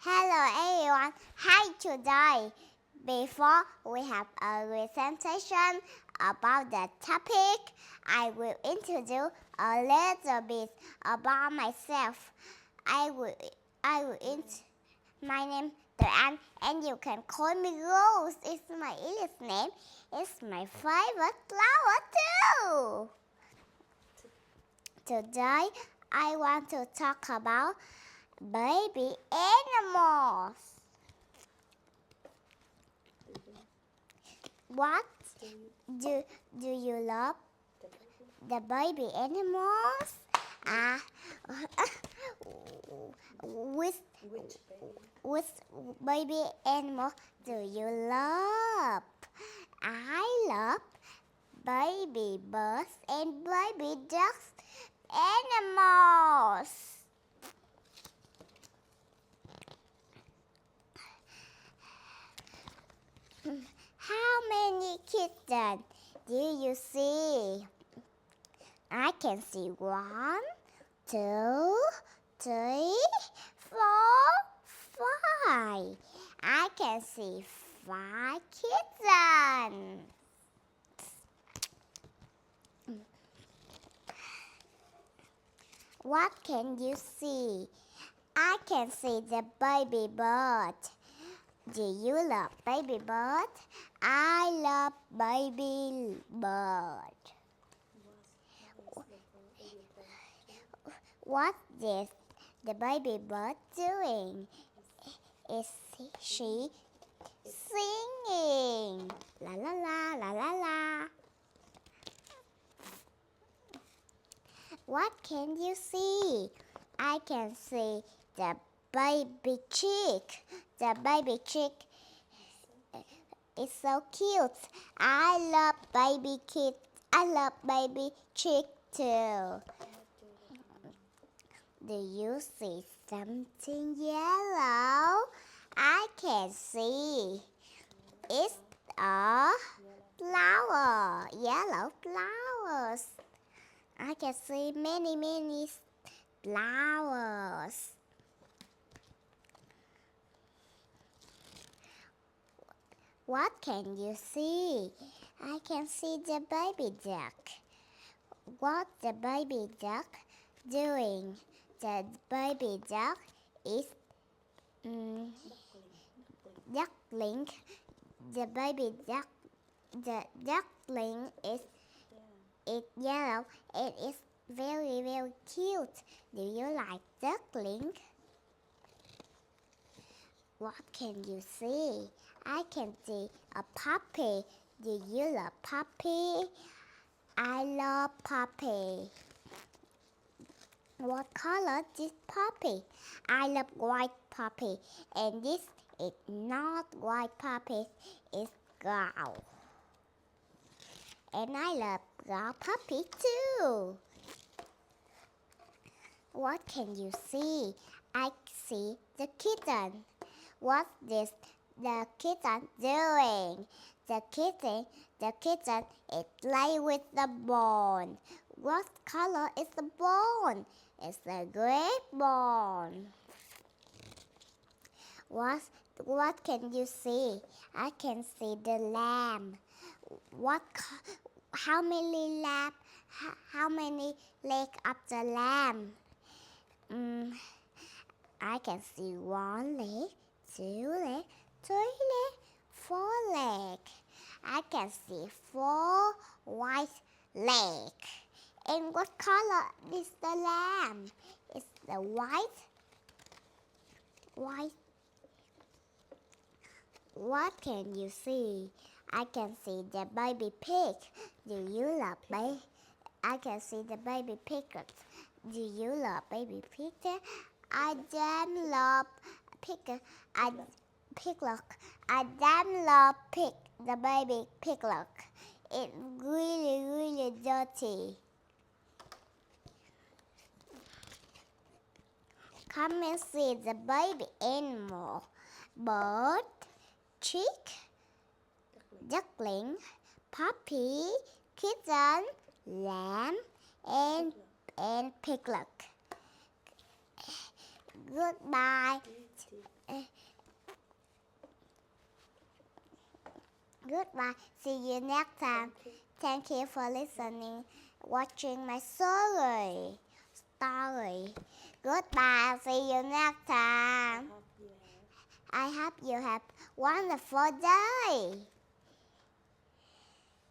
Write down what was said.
Hello everyone. Hi today. Before we have a presentation about the topic, I will introduce a little bit about myself. I will I will int- My name Tuan and you can call me Rose. It's my English name. It's my favorite flower too. Today I want to talk about baby animals. What do you love the baby animals? Ah, which which baby animal do you love? I love baby birds and baby ducks animals. How many kittens do you see? I can see 1, 2, 3, 4, 5. I can see 5 kittens. What can you see? I can see the baby bird. Do you love baby bird? I love baby bird. What is the baby bird doing? Is she singing? La la la la la la. What can you see? I can see the baby chick. The baby chick is so cute. I love baby kid. I love baby chick too. Do you see something yellow? I can see. It's a flower. Yellow flowers. I can see many flowers. What can you see? I can see the baby duck. What the baby duck doing? The baby duck is duckling. The baby duck, the duckling is yellow and it's very cute. Do you like duckling? What can you see? I can see a puppy. Do you love puppy? I love puppy. What color is puppy? I love white puppy. And this is not white puppy. It's brown. And I love brown puppy too. What can you see? I see the kitten. What is the kitten doing? The kitten is playing with the ball. What color is the ball? It's a gray ball. What can you see? I can see the lamb. How many lamb? How many legs of the lamb? I can see 1 leg, 2 leg, 3 leg, 4 leg. I can see 4 white legs. And what color is the lamb? It's the white. What can you see? I can see the baby pig. Do you love baby? I can see the baby piglet. Do you love baby piglet? I damn love piglet. I damn love the baby piglet. It's really dirty. Come and see the baby animal. Bird, chick, duckling, puppy, kitten, lamb, and piglet. Goodbye. Goodbye. See you next time. Thank you for listening, watching my story. Goodbye. See you next time. I hope you have wonderful day.